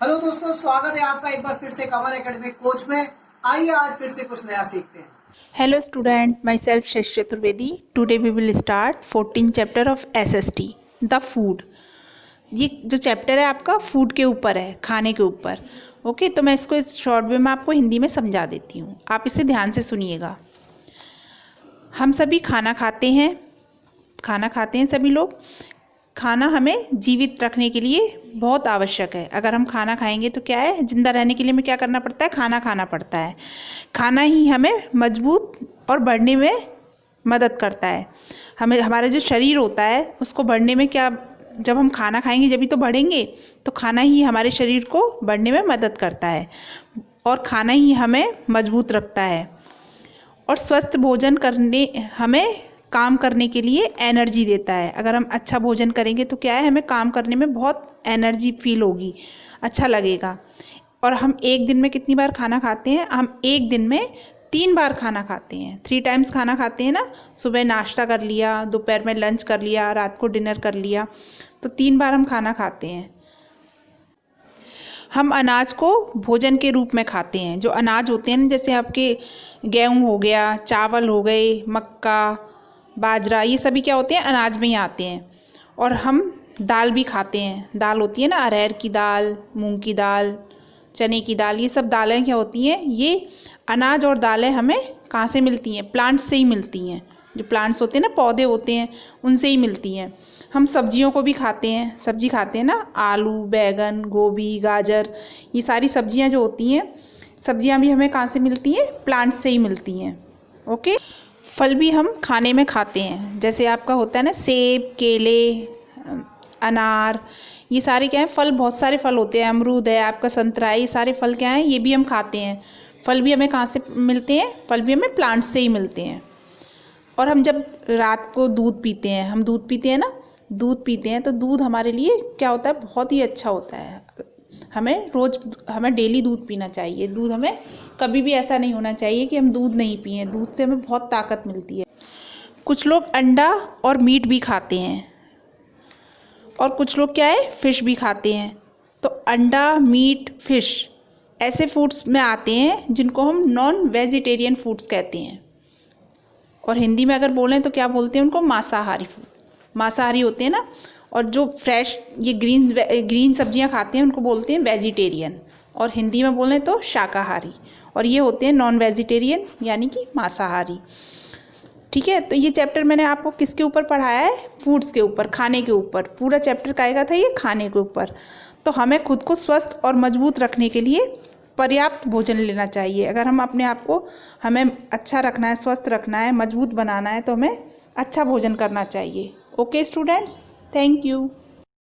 Hello दोस्तों, स्वागत है आपका एक बार फिर से कमल एकेडमी कोच में। आइए आज फिर से कुछ नया सीखते हैं। Hello student, myself Shashi Chaturvedi. Today we will start 14th chapter of SST, the food. ये जो चैप्टर है आपका फूड के ऊपर है, खाने के ऊपर। ओके, तो मैं इसको इस शॉर्ट वे में आपको हिंदी में समझा देती हूँ, आप इसे ध्यान से सुनिएगा। हम सभी खाना खाते हैं सभी लोग। खाना हमें जीवित रखने के लिए बहुत आवश्यक है। अगर हम खाना खाएंगे तो क्या है, जिंदा रहने के लिए हमें क्या करना पड़ता है, खाना खाना पड़ता है। खाना ही हमें मजबूत और बढ़ने में मदद करता है। हमें हमारा जो शरीर होता है उसको बढ़ने में क्या, जब हम खाना खाएंगे जब भी तो बढ़ेंगे, तो खाना ही हमारे शरीर को बढ़ने में मदद करता है और खाना ही हमें मजबूत रखता है। और स्वस्थ भोजन करने हमें काम करने के लिए एनर्जी देता है। अगर हम अच्छा भोजन करेंगे तो क्या है, हमें काम करने में बहुत एनर्जी फील होगी, अच्छा लगेगा। और हम एक दिन में कितनी बार खाना खाते हैं, हम एक दिन में 3 बार खाना खाते हैं, 3 टाइम्स खाना खाते हैं ना। सुबह नाश्ता कर लिया, दोपहर में लंच कर लिया, रात को डिनर कर लिया, तो 3 बार हम खाना खाते हैं। हम अनाज को भोजन के रूप में खाते हैं। जो अनाज होते हैं ना, जैसे आपके गेहूँ हो गया, चावल हो गए, मक्का, बाजरा, ये सभी क्या होते हैं, अनाज में ही आते हैं। और हम दाल भी खाते हैं। दाल होती है ना, अरहर की दाल, मूंग की दाल, चने की दाल, ये सब दालें क्या होती हैं, ये अनाज और दालें हमें कहाँ से मिलती हैं, प्लांट्स से ही मिलती हैं। जो प्लांट्स होते हैं ना, पौधे होते हैं, उनसे ही मिलती हैं। हम सब्जियों को भी खाते हैं, सब्जी खाते हैं ना, आलू, बैंगन, गोभी, गाजर, ये सारी सब्जियां जो होती हैं, सब्जियां भी हमें कहाँ से मिलती हैं, प्लांट से ही मिलती हैं। ओके। फल भी हम खाने में खाते हैं। जैसे आपका होता है ना, सेब, केले, अनार, ये सारे क्या हैं, फल, बहुत सारे फल होते हैं। अमरूद है, आपका संतरा है, ये सारे फल क्या हैं, ये भी हम खाते हैं। फल भी हमें कहाँ से मिलते हैं, फल भी हमें प्लांट से ही मिलते हैं। और हम जब रात को दूध पीते हैं, हम दूध पीते हैं ना, दूध पीते हैं तो दूध हमारे लिए क्या होता है, बहुत ही अच्छा होता है। हमें डेली दूध पीना चाहिए। दूध हमें कभी भी ऐसा नहीं होना चाहिए कि हम दूध नहीं पिए। दूध से हमें बहुत ताकत मिलती है। कुछ लोग अंडा और मीट भी खाते हैं और कुछ लोग क्या है, फ़िश भी खाते हैं। तो अंडा, मीट, फ़िश ऐसे फूड्स में आते हैं जिनको हम नॉन वेजिटेरियन फूड्स कहते हैं। और हिंदी में अगर बोलें तो क्या बोलते हैं उनको, मांसाहारी फूड, मांसाहारी होते हैं ना। और जो फ्रेश ये ग्रीन सब्जियां खाते हैं उनको बोलते हैं वेजिटेरियन, और हिंदी में बोलें तो शाकाहारी। और ये होते हैं नॉन वेजिटेरियन यानी कि मांसाहारी। ठीक है, तो ये चैप्टर मैंने आपको किसके ऊपर पढ़ाया है, फूड्स के ऊपर, खाने के ऊपर। पूरा चैप्टर कायगा था ये, खाने के ऊपर। तो हमें खुद को स्वस्थ और मजबूत रखने के लिए पर्याप्त भोजन लेना चाहिए। अगर हम अपने आप को, हमें अच्छा रखना है, स्वस्थ रखना है, मजबूत बनाना है, तो हमें अच्छा भोजन करना चाहिए। Okay students, thank you.